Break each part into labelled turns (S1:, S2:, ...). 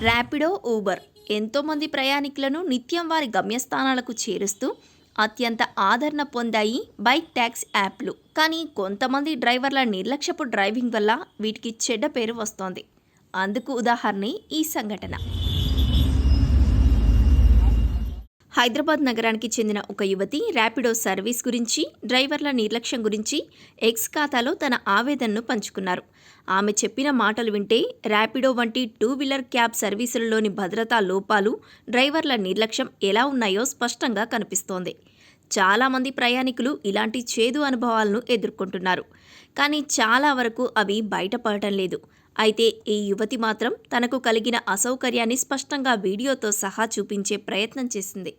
S1: Rapido, Uber ఎంతోమంది ప్రయాణికులను నిత్యం వారి గమ్యస్థానాలకు చేరుస్తూ అత్యంత ఆదరణ పొందాయి బైక్ ట్యాక్సీ యాప్లు. కానీ కొంతమంది డ్రైవర్ల నిర్లక్ష్యపు డ్రైవింగ్ వల్ల వీటికి చెడ్డ పేరు వస్తోంది. అందుకు ఉదాహరణే ఈ సంఘటన. హైదరాబాద్ నగరానికి చెందిన ఒక యువతి ర్యాపిడో సర్వీస్ గురించి, డ్రైవర్ల నిర్లక్ష్యం గురించి ఎక్స్ ఖాతాలో తన ఆవేదనను పంచుకున్నారు. ఆమె చెప్పిన మాటలు వింటే ర్యాపిడో వంటి 2 వీలర్ క్యాబ్ సర్వీసులలోని భద్రతా లోపాలు, డ్రైవర్ల నిర్లక్ష్యం ఎలా ఉన్నాయో స్పష్టంగా కనిపిస్తోంది. చాలామంది ప్రయాణికులు ఇలాంటి చేదు అనుభవాలను ఎదుర్కొంటున్నారు. కానీ చాలా వరకు అవి బయటపడటం లేదు. అయితే ఈ యువతి మాత్రం తనకు కలిగిన అసౌకర్యాన్ని స్పష్టంగా వీడియోతో సహా చూపించే ప్రయత్నం చేసింది.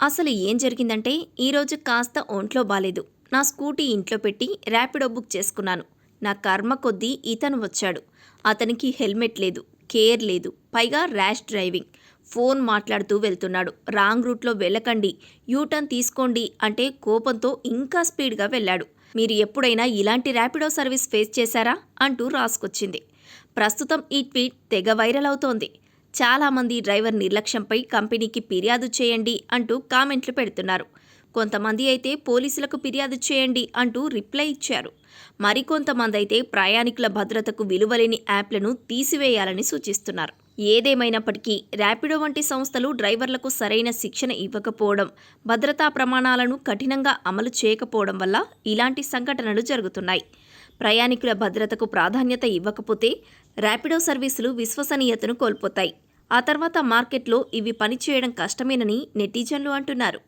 S1: అసలు ఏం జరిగిందంటే, ఈరోజు కాస్త ఒంట్లో బాలేదు. నా స్కూటీ ఇంట్లో పెట్టి ర్యాపిడో బుక్ చేసుకున్నాను. నా కర్మ కొద్దీ ఇతను వచ్చాడు. అతనికి హెల్మెట్ లేదు, కేర్ లేదు, పైగా ర్యాష్ డ్రైవింగ్. ఫోన్ మాట్లాడుతూ వెళ్తున్నాడు. రాంగ్ రూట్లో వెళ్ళకండి, యూటర్న్ తీసుకోండి అంటే కోపంతో ఇంకా స్పీడ్గా వెళ్ళాడు. మీరు ఎప్పుడైనా ఇలాంటి ర్యాపిడో సర్వీస్ ఫేస్ చేశారా అంటూ రాసుకొచ్చింది. ప్రస్తుతం ఈ ట్వీట్ తెగ వైరల్ అవుతోంది. చాలామంది డ్రైవర్ నిర్లక్ష్యంపై కంపెనీకి ఫిర్యాదు చేయండి అంటూ కామెంట్లు పెడుతున్నారు. కొంతమంది అయితే పోలీసులకు ఫిర్యాదు చేయండి అంటూ రిప్లై ఇచ్చారు. మరికొంతమంది అయితే ప్రయాణికుల భద్రతకు విలువలేని యాప్లను తీసివేయాలని సూచిస్తున్నారు. ఏదేమైనప్పటికీ ర్యాపిడో వంటి సంస్థలు డ్రైవర్లకు సరైన శిక్షణ ఇవ్వకపోవడం, భద్రతా ప్రమాణాలను కఠినంగా అమలు చేయకపోవడం వల్ల ఇలాంటి సంఘటనలు జరుగుతున్నాయి. ప్రయాణికుల భద్రతకు ప్రాధాన్యత ఇవ్వకపోతే ర్యాపిడో సర్వీసులు విశ్వసనీయతను కోల్పోతాయి. ఆ తర్వాత మార్కెట్లో ఇవి పనిచేయడం కష్టమేనని నెటిజన్లు అంటున్నారు.